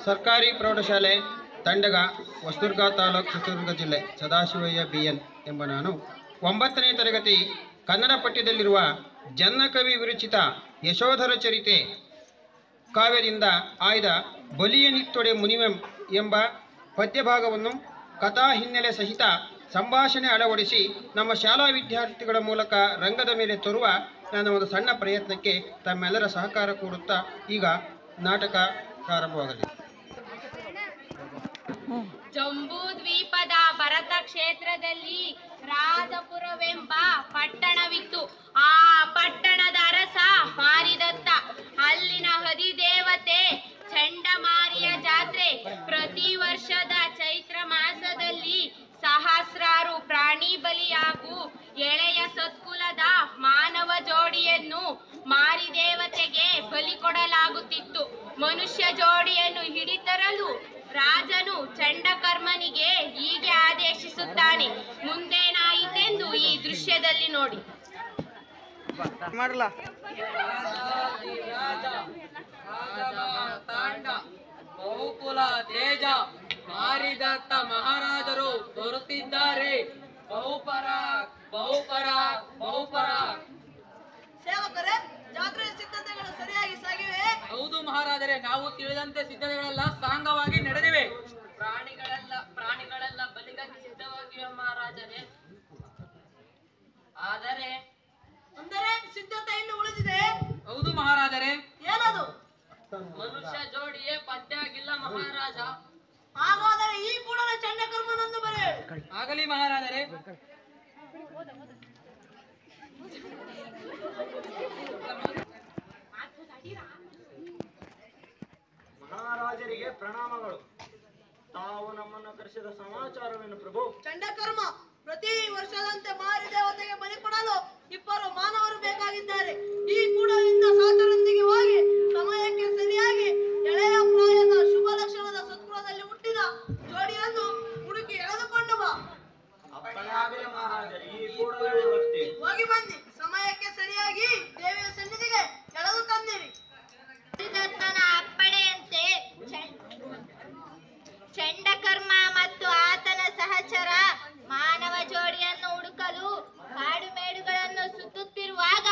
ಸರ್ಕಾರಿ ಪ್ರೌಢಶಾಲೆ ತಂಡಗ, ಹೊಸದುರ್ಗ ತಾಲೂಕು, ಚಿತ್ರದುರ್ಗ ಜಿಲ್ಲೆ, ಸದಾಶಿವಯ್ಯ BN ಎಂಬ ನಾನು 9ನೇ ತರಗತಿ ಕನ್ನಡ ಪಠ್ಯದಲ್ಲಿರುವ ಜನ್ನಕವಿ ವಿರಚಿತ ಯಶೋಧರ ಚರಿತೆ ಕಾವ್ಯದಿಂದ ಆಯ್ದ ಬಲಿಯ ನಿತ್ತೊಡೆ ಮುನಿವೆಂ ಎಂಬ ಪದ್ಯಭಾಗವನ್ನು ಕಥಾ ಹಿನ್ನೆಲೆ ಸಹಿತ ಸಂಭಾಷಣೆ ಅಳವಡಿಸಿ ನಮ್ಮ ಶಾಲಾ ವಿದ್ಯಾರ್ಥಿಗಳ ಮೂಲಕ ರಂಗದ ಮೇಲೆ ತರುವ ನನ್ನ ಒಂದು ಸಣ್ಣ ಪ್ರಯತ್ನಕ್ಕೆ ತಮ್ಮೆಲ್ಲರ ಸಹಕಾರ ಕೋರುತ್ತಾ ಈಗ ನಾಟಕ ಪ್ರಾರಂಭವಾಗಲಿದೆ. ಜಂಬೂ ದ್ವೀಪದ ಭರತ ಕ್ಷೇತ್ರದಲ್ಲಿ ರಾಜಪುರವೆಂಬ ಪಟ್ಟಣವಿತ್ತು. ಆ ಪಟ್ಟಣದ ಅರಸ ಮಾರಿದತ್ತ. ಅಲ್ಲಿನ ಅಧಿದೇವತೆ ಚಂಡಮಾರಿಯ ಜಾತ್ರೆ ಪ್ರತಿ ವರ್ಷದ ಚೈತ್ರ ಮಾಸದಲ್ಲಿ ಸಹಸ್ರಾರು ಪ್ರಾಣಿ ಬಲಿ ಹಾಗೂ ಎಳೆಯ ಸತ್ಕುಲದ ಮಾನವ ಜೋಡಿಯನ್ನು ಮಾರಿದೇವತೆಗೆ ಬಲಿ ಕೊಡಲಾಗುತ್ತಿತ್ತು. ಮನುಷ್ಯ ಜೋಡಿಯನ್ನು ಹಿಡಿತರಲು ರಾಜನು ಚಂಡಕರ್ಮನಿಗೆ ಹೀಗೆ ಆದೇಶಿಸುತ್ತಾನೆ. ಮುಂದೇನಾಯಿತೆಂದು ಈ ದೃಶ್ಯದಲ್ಲಿ ನೋಡಿ. ಬಹುಕುಲ ತೇಜ ಮಾರಿದತ್ತ ಮಹಾರಾಜರು ಬರುತ್ತಿದ್ದಾರೆ. ಸೇವಕರೇ, ಜಾತ್ರೆಯ ಸಿದ್ಧತೆಗಳು ಸರಿಯಾಗಿ ಸಾಗಿವೆ? ಹೌದು ಮಹಾರಾಜರೇ, ನಾವು ತಿಳಿದಂತೆ ಸಿದ್ಧತೆಗಳೆಲ್ಲ ಸಾಂಗವಾಗಿ ನಡೆದಿವೆ. ಪ್ರಾಣಿಗಳೆಲ್ಲ ಬಲಿಗಾಗಿ ಸಿದ್ಧವಾಗಿವೆ ಮಹಾರಾಜರೇ. ಅಂದರೆ ಸಿದ್ಧತೆ ಇನ್ನು ಉಳಿದಿದೆ? ಹೌದು ಮಹಾರಾಜರೇ. ಏನದು? ಮನುಷ್ಯ ಜೋಡಿಯೇ ಪತ್ತೆಯಾಗಿಲ್ಲ ಮಹಾರಾಜ. ಹಾಗಾದರೆ ಈ ಕೂಡಲೇ ಚಂಡಕರ್ಮನನ್ನು ಬರೆ. ಆಗಲಿ ಮಹಾರಾಜರೇ. ಮಹಾರಾಜರಿಗೆ ಪ್ರಣಾಮಗಳು. ತಾವು ನಮ್ಮನ್ನು ಕರೆಸಿದ ಸಮಾಚಾರವೇನು ಪ್ರಭು? ಚಂಡಕರ್ಮ ಪ್ರತಿ ವರ್ಷದಂತೆ ಮಾರಿ ದೇವತೆಗೆ ಬಲಿ ಕೊಡಲು 20 ಮಾನವರು ಬೇಕಾಗಿದ್ದಾರೆ. ಈ ಕೂಡಲಿಂದ ಸಾಚರೊಂದಿಗೆ ಹೋಗಿ ಸಮಯಕ್ಕೆ ಸರಿಯಾಗಿ ಎಳೆಯ ಪ್ರಾಯದ ಶುಭ ಲಕ್ಷಣದ ಸತ್ಕುಲದಲ್ಲಿ ಹುಟ್ಟಿದ ಜೋಡಿಯನ್ನು ಹುಡುಕಿ ಎಳೆದುಕೊಂಡು ಬಾ. ಹೋಗಿ ಬನ್ನಿ. ಸಮಯಕ್ಕೆ ಸರಿಯಾಗಿ ದೇವಿಯ ಸನ್ನಿಧಿಗೆ ಎಳೆದು ತಂದಿರಿ. ದತ್ತನ ಅಪ್ಪಣೆಯಂತೆ ಚಂಡಕರ್ಮ ಮತ್ತು ಆತನ ಸಹಚರ ಮಾನವ ಜೋಡಿಯನ್ನು ಹುಡುಕಲು ಕಾಡು ಮೇಡುಗಳನ್ನು ಸುತ್ತುತ್ತಿರುವಾಗ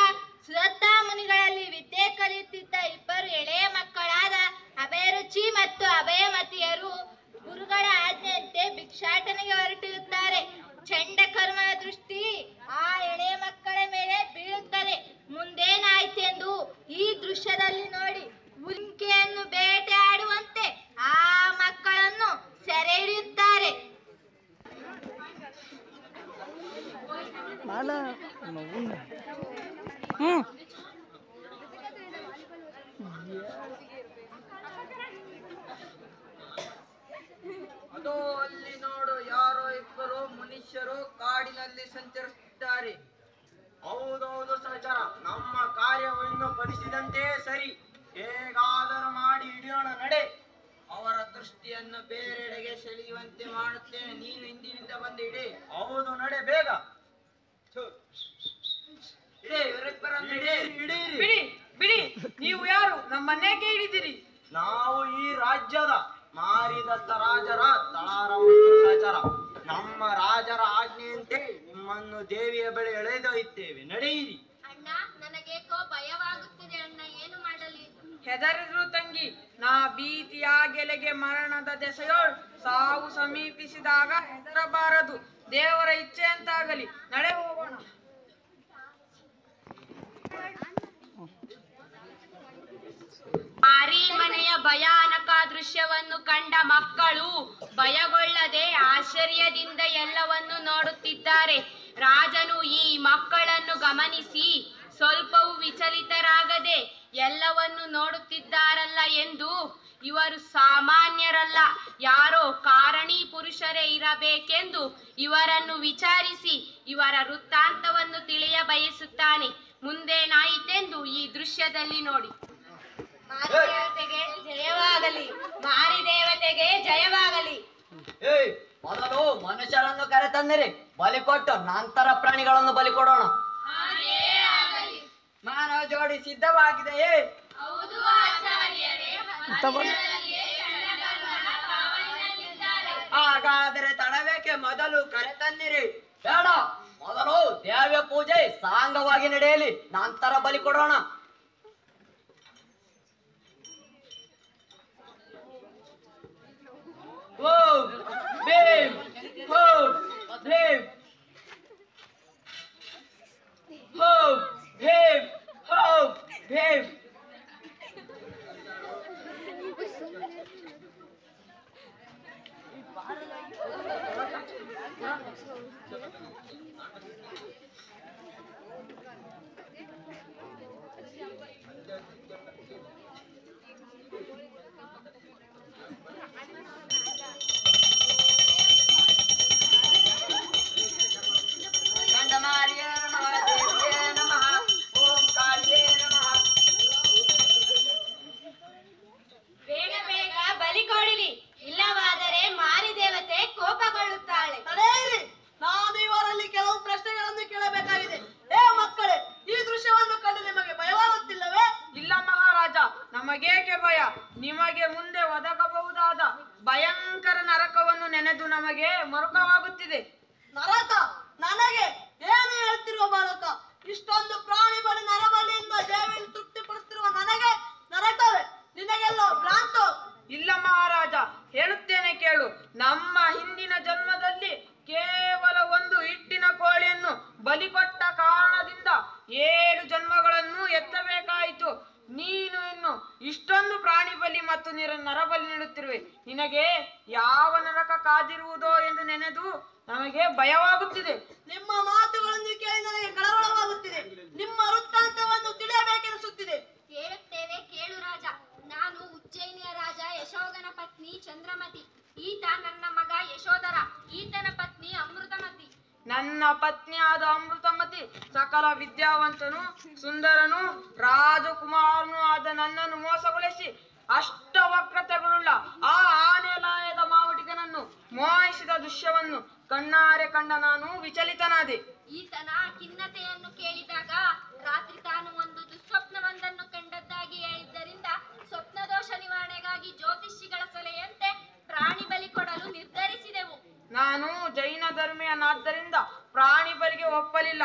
ಸುದತ್ತ ಮುನಿಗಳಲ್ಲಿ ವಿದ್ಯೆ ಕಲಿಯುತ್ತಿದ್ದ 2 ಎಳೆಯ ಮಕ್ಕಳಾದ ಅಭಯರುಚಿ ಮತ್ತು ಅಭಯಮತಿಯರು ಗುರುಗಳ ಆಜ್ಞೆಯಂತೆ ಭಿಕ್ಷಾಟನೆಗೆ ಹೊರಟಿರುತ್ತಾರೆ. ಚಂಡಕರ್ಮನ ದೃಷ್ಟಿ ಆ ಎಳೆಯ ಮಕ್ಕಳ ಮೇಲೆ ಬೀಳುತ್ತದೆ. ಮುಂದೇನಾಯ್ತೆಂದು ಈ ದೃಶ್ಯದಲ್ಲಿ ನೋಡಿ. ಉಲ್ಕೆಯನ್ನು ಬೇಟೆಯಾಡುವಂತೆ ಆ ಮಕ್ಕಳನ್ನು ಸೆರೆ ಹಿಡಿಯುತ್ತಾರೆ. ಅದೋ ಅಲ್ಲಿ ನೋಡು, ಯಾರೋ 2 ಮನುಷ್ಯರು ಕಾಡಿನಲ್ಲಿ ಸಂಚರಿಸುತ್ತಿದ್ದಾರೆ. ಹೌದೌದು ಸಹಚರ, ನಮ್ಮ ಕಾರ್ಯವನ್ನು ಫಲಿಸಿದಂತೆ ಸರಿ. ಹೇಗಾದರೂ ಮಾಡಿ ಹಿಡಿಯೋಣ, ನಡೆ. ಅವರ ದೃಷ್ಟಿಯನ್ನು ಬೇರೆಡೆಗೆ ಸೆಳೆಯುವಂತೆ ಮಾಡುತ್ತೇನೆ. ನೀನು ಹಿಂದಿನಿಂದ ಬಂದು ಇಡಿ. ಹೌದು, ನಡೆ ಬೇಗ. ಬಿಡಿ. ನೀವು ಯಾರು? ನಮ್ಮನ್ನೇಕೆ ಹಿಡಿದಿರಿ? ನಾವು ಈ ರಾಜ್ಯದ ಮಾರಿದತ್ತ ರಾಜರ ತಳಾರ ಮತ್ತು ಸಹಚರ. ನಮ್ಮ ರಾಜರ ಆಜ್ಞೆಯಂತೆ ನಿಮ್ಮನ್ನು ದೇವಿಯ ಬಳಿ ಎಳೆದೊಯ್ಯುತ್ತೇವೆ, ನಡೆಯಿರಿ. ಅಣ್ಣ, ನನಗೇಕೋ ಭಯವಾಗುತ್ತಿದೆ ಅಣ್ಣ, ಏನು ಮಾಡಲಿ? ಹೆದರಿದ್ರು ತಂಗಿ. ನಾ ಭೀತಿಯ ಗೆಲೆಗೆ ಮರಣದ ದೆಸೆಯೋಳ್. ಸಾವು ಸಮೀಪಿಸಿದಾಗ ಹೆದರಬಾರದು. ದೇವರ ಇಚ್ಛೆ ಅಂತಾಗಲಿ. ನಡೆ ಹೋಗೋಣ. ಮಾರಿಮನೆಯ ಭಯಾನಕ ದೃಶ್ಯವನ್ನು ಕಂಡ ಮಕ್ಕಳು ಭಯಗೊಳ್ಳದೆ ಆಶ್ಚರ್ಯದಿಂದ ಎಲ್ಲವನ್ನು ನೋಡುತ್ತಿದ್ದಾರೆ. ರಾಜನು ಈ ಮಕ್ಕಳನ್ನು ಗಮನಿಸಿ ಸ್ವಲ್ಪವೂ ವಿಚಲಿತರಾಗದೆ ಎಲ್ಲವನ್ನು ನೋಡುತ್ತಿದ್ದಾರಲ್ಲ ಎಂದು, ಇವರು ಸಾಮಾನ್ಯರಲ್ಲ, ಯಾರೋ ಕಾರಣಿ ಪುರುಷರೇ ಇರಬೇಕೆಂದು ಇವರನ್ನು ವಿಚಾರಿಸಿ ಇವರ ವೃತ್ತಾಂತವನ್ನು ತಿಳಿಯ ಬಯಸುತ್ತಾನೆ. ಮುಂದೇನಾಯಿತೆಂದು ಈ ದೃಶ್ಯದಲ್ಲಿ ನೋಡಿ. ಮಾರಿದೇವತೆಗೆ ಜಯವಾಗಲಿ, ಮಾರಿದೇವತೆಗೆ ಜಯವಾಗಲಿ. ಮೊದಲು ಮನುಷ್ಯರನ್ನು ಕರೆತಂದಿರಿ, ಬಲಿ ಕೊಟ್ಟು ನಂತರ ಪ್ರಾಣಿಗಳನ್ನು ಬಲಿ ಕೊಡೋಣ. ಮಾನವ ಜೋಡಿ ಸಿದ್ಧವಾಗಿದೆಯೇ? ಹೌದು ಆಚಾರ್ಯರೇ. ಹಾಗಾದರೆ ತಡಬೇಕೆ ಮೊದಲು ಕರೆ ತನ್ನಿರಿ. ಬೇಡ, ಮೊದಲು ದೇವ್ಯ ಪೂಜೆ ಸಾಂಗವಾಗಿ ನಡೆಯಲಿ, ನಂತರ ಬಲಿ ಕೊಡೋಣ. ಓಂ ಭೀಮ್ ಓಂ ಭೀಮ್ ಓಂ ಭೀಮ್ ಓಂ ಭೀಮ್. ಬೇಗ ಬೇಗ ಬಲಿ ಕೊಡಿರಿ, ಇಲ್ಲವಾದರೆ ಮಾರಿ ದೇವತೆ ಕೋಪಗೊಳ್ಳುತ್ತಾಳೆ. ತಡೆಯಿರಿ, ನಾನು ಇವರಲ್ಲಿ ಕೆಲವು ಪ್ರಶ್ನೆಗಳನ್ನು ಕೇಳಬೇಕಾಗಿದೆ. ಮಕ್ಕಳೇ, ಈ ದೃಶ್ಯವನ್ನು ಕಂಡು ನಿಮಗೆ ಭಯವಾಗುತ್ತಿಲ್ಲವೇ? ಇಲ್ಲ ಮಹಾರಾಜ, ನಮಗೇಕೆ ಭಯ? ನಿಮಗೆ ಮುಂದೆ ಒದಗಬಹುದಾದ ಭಯಂಕರ ನರಕವನ್ನು ನೆನೆದು ನಮಗೆ ಮರುಕವಾಗುತ್ತಿದೆ. ನರಕ? ನನಗೆ ಏನು ಹೇಳ್ತಿರುವ ಬಾಲಕ? ಇಷ್ಟೊಂದು ಪ್ರಾಣಿ ಬಲಿ ನರಬಲಿಯಿಂದ ದೇವಿಯನ್ನು ತೃಪ್ತಿಪಡಿಸುತ್ತಿರುವ ನನಗೆ ನರಕವೇ? ನಿನಗೆಲ್ಲೋ ಭ್ರಾಂತು. ಇಲ್ಲ ಮಹಾರಾಜ, ಹೇಳುತ್ತೇನೆ ಕೇಳು. ನಮ್ಮ ಹಿಂದಿನ ಜನ್ಮದಲ್ಲಿ ಕೇವಲ ಒಂದು ಹಿಟ್ಟಿನ ಕೋಳಿಯನ್ನು ಬಲಿ ಕೊಟ್ಟ ಕಾರಣದಿಂದ 7 ಜನ್ಮಗಳನ್ನು ಎತ್ತಬೇಕಾಯಿತು. ನೀನು ಇನ್ನು ಇಷ್ಟೊಂದು ಪ್ರಾಣಿ ಬಲಿ ಮತ್ತು ನರಬಲಿ ನೀಡುತ್ತಿರುವೆ. ನಿನಗೆ ಯಾವ ನರಕ ಕಾದಿರುವುದೋ ಎಂದು ನೆನೆದು ನಮಗೆ ಭಯವಾಗುತ್ತಿದೆ. ನಿಮ್ಮ ಮಾತುಗಳನ್ನು ಕೇಳಿ ನನಗೆ ಕಳವಳವಾಗುತ್ತಿದೆ. ನಿಮ್ಮ ವೃತ್ತಾಂತವನ್ನು ತಿಳಿಯಬೇಕೆನಿಸುತ್ತಿದೆ. ಕೇಳುತ್ತೇವೆ, ಕೇಳು ರಾಜ. ನಾನು ಉಜ್ಜಯಿನಿಯ ರಾಜ ಯಶೋಗನ ಪತ್ನಿ ಚಂದ್ರಮತಿ. ಈತ ನನ್ನ ಮಗ ಯಶೋಧರ. ಈತನ ಪತ್ನಿ ಅಮೃತಮತಿ. ನನ್ನ ಪತ್ನಿಯಾದ ಅಮೃತಮತಿ ಸಕಲ ವಿದ್ಯಾವಂತನು, ಸುಂದರನು, ರಾಜಕುಮಾರನು ಆದ ನನ್ನನ್ನು ಮೋಸಗೊಳಿಸಿ ಅಷ್ಟವಕ್ರತೆಗಳುಳ್ಳ ಆ ಆನೆಲಾಯದ ಮಾವಟಿಗನನ್ನು ಮೋಹಿಸಿದ ದೃಶ್ಯವನ್ನು ಕಣ್ಣಾರೆ ಕಂಡ ನಾನು ವಿಚಲಿತನಾದೆ. ಈತನ ಖಿನ್ನತೆಯನ್ನು ಕೇಳಿದಾಗ ರಾತ್ರಿ ತಾನು ಒಂದು ದುಸ್ವಪ್ನವೊಂದನ್ನು ಕಂಡದ್ದಾಗಿ ಹೇಳಿದ್ದರಿಂದ ಸ್ವಪ್ನದೋಷ ನಿವಾರಣೆಗಾಗಿ ಜ್ಯೋತಿಷಿಗಳ ಸಲಹೆಯಂತೆ ಪ್ರಾಣಿ ಬಲಿ ಕೊಡಲು ನಿರ್ಧರಿಸಿದೆವು. ನಾನು ಜೈನ ಧರ್ಮೀಯನಾದ್ದರಿಂದ ಪ್ರಾಣಿ ಬಲಿಗೆ ಒಪ್ಪಲಿಲ್ಲ.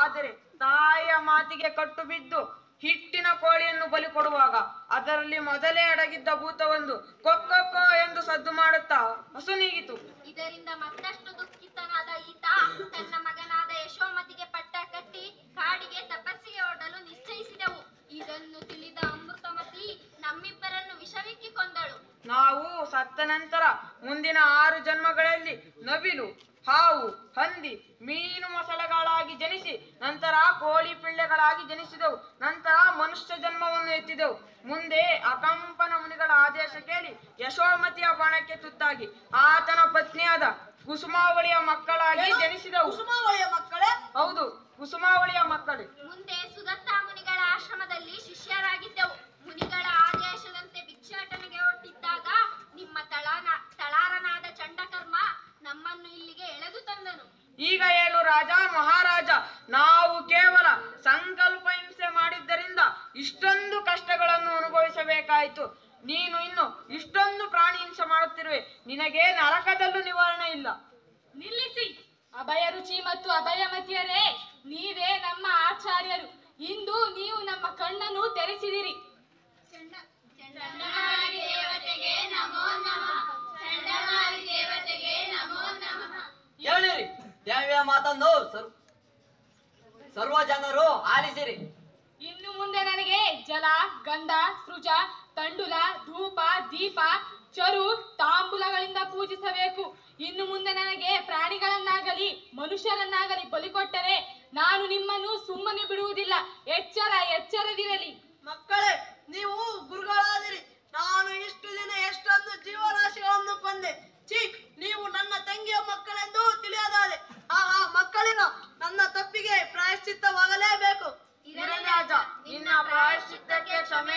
ಆದರೆ ತಾಯಿಯ ಮಾತಿಗೆ ಕಟ್ಟು ಬಿದ್ದು ಹಿಟ್ಟಿನ ಕೋಳಿಯನ್ನು ಬಲಿ ಕೊಡುವಾಗ ಅದರಲ್ಲಿ ಮೊದಲೇ ಅಡಗಿದ್ದ ಭೂತವೊಂದು ಕೊಕ್ಕೊ ಎಂದು ಸದ್ದು ಮಾಡುತ್ತಾ ಹಸುನೀಗಿತು. ಇದರಿಂದ ಮತ್ತಷ್ಟು ದುಃಖಿತನಾದ ಈತ ತನ್ನ ಮಗನಾದ ಯಶೋಮತಿಗೆ ಪಟ್ಟ ಕಟ್ಟಿ ಕಾಡಿಗೆ ತಪಸ್ಸಿಗೆ ಹೊರಡಲು ನಿಶ್ಚಯಿಸಿದೆವು. ಇದನ್ನು ತಿಳಿದ ಅಮೃತಮತಿ ನಮ್ಮಿಬ್ಬರನ್ನು ವಿಷವಿಕ್ಕಿ ಕೊಂದಳು. ನಾವು ಸತ್ತ ನಂತರ ಮುಂದಿನ 6 ಜನ್ಮಗಳಲ್ಲಿ ನವಿಲು, ಹಾವು, ಹಂದಿ, ಮೀನು ಮೊಸಳೆಗಳಾಗಿ ಜನಿಸಿ ನಂತರ ಕೋಳಿ ಪಿಳ್ಳೆಗಳಾಗಿ ಜನಿಸಿದೆವು. ನಂತರ ಮನುಷ್ಯ ಜನ್ಮವನ್ನು ಎತ್ತಿದೆವು. ಮುಂದೆ ಅಕಂಪನ ಮುನಿಗಳ ಆದೇಶ ಕೇಳಿ ಯಶೋಮತಿಯ ಬಾಣಕ್ಕೆ ತುತ್ತಾಗಿ ಆತನ ಪತ್ನಿಯಾದ ಕುಸುಮಾವಳಿಯ ಮಕ್ಕಳಾಗಿ ಜನಿಸಿದೆವು. ಕುಸುಮಾವಳಿಯ ಮಕ್ಕಳೇ? ಹೌದು, ಕುಸುಮಾವಳಿಯ ಮಕ್ಕಳೇ. ಮುಂದೆ ಸುದತ್ತ ಮುನಿಗಳ ಆಶ್ರಮದಲ್ಲಿ ಶಿಷ್ಯರಾಗಿದ್ದೆವು. ಮುನಿಗಳ ಆದೇಶದಂತೆ ಭಿಕ್ಷಾಟನೆಗೆ ಹೊರಟಿದ್ದಾಗ ನಿಮ್ಮ ತಳಾರನಾದ ಚಂಡಕರ್ಮ ನಮ್ಮನ್ನು ಇಲ್ಲಿಗೆ ಎಳೆದು ತಂದನು. ಈಗ ಹೇಳು ರಾಜ ಮಹಾರಾಜ, ನಾವು ಕೇವಲ ಸಂಕಲ್ಪ ಹಿಂಸೆ ಮಾಡಿದ್ದರಿಂದ ಇಷ್ಟೊಂದು ಕಷ್ಟಗಳನ್ನು ಅನುಭವಿಸಬೇಕಾಯಿತು. ನೀನು ಇನ್ನು ಇಷ್ಟೊಂದು ಪ್ರಾಣಿ ಹಿಂಸೆ ಮಾಡುತ್ತಿರುವೆ. ನಿನಗೆ ನರಕದಲ್ಲೂ ನಿವಾರಣೆ ಇಲ್ಲ. ನಿಲ್ಲಿಸಿ. ಅಭಯ ರುಚಿ ಮತ್ತು ಅಭಯಮತಿಯರೇ, ನೀವೇ ನಮ್ಮ ಆಚಾರ್ಯರು. ಇಂದು ನೀವು ನಮ್ಮ ಕಣ್ಣನ್ನು ತೆರೆಸಿದಿರಿ. ಚಂಡಮಾರಿ ದೇವತೆಗೆ ನಮೋ ನಮಃ. ಚಂಡಮಾರಿ ದೇವತೆಗೆ ನಮೋ ನಮಃ. ಹೇಳಿರಿ, ದೇವಿಯ ಮಾತನ್ನು ಸರ್ವ ಜನರು ಆಲಿಸಿರಿ. ಇನ್ನು ಮುಂದೆ ನನಗೆ ಜಲ, ಗಂಧ, ಸೃಜ, ತಂಡುಲ, ಧೂಪ, ದೀಪ, ಚರು, ತಾಂಬೂಲಗಳಿಂದ ಪೂಜಿಸಬೇಕು. ಇನ್ನು ಮುಂದೆ ನನಗೆ ಪ್ರಾಣಿಗಳನ್ನಾಗಲಿ ಮನುಷ್ಯರನ್ನಾಗಲಿ ಬಲಿ ಕೊಟ್ಟರೆ ನಾನು ನಿಮ್ಮನ್ನು ಸುಮ್ಮನೆ ಬಿಡುವುದಿಲ್ಲ. ಎಚ್ಚರವಿರಲಿ. ಮಕ್ಕಳೇ, ನೀವು ಗುರುಗಳಾದಿರಿ. ನಾನು ಇಷ್ಟು ದಿನ ಎಷ್ಟೊಂದು ಜೀವರಾಶಿಗಳನ್ನು ಕೊಂದೆ. ನೀವು ನನ್ನ ತಂಗಿಯ ಮಕ್ಕಳೆಂದು ತಿಳಿಯದಾದೆ. ಮಕ್ಕಳಿನ ನನ್ನ ತಪ್ಪಿಗೆ ಪ್ರಾಯಶ್ಚಿತ್ತವಾಗಲೇಬೇಕು. ರಾಜ, ನಿನ್ನ ಪ್ರಾಯಶ್ಚಿತ್ತಕ್ಕೆ ಕ್ಷಮೆ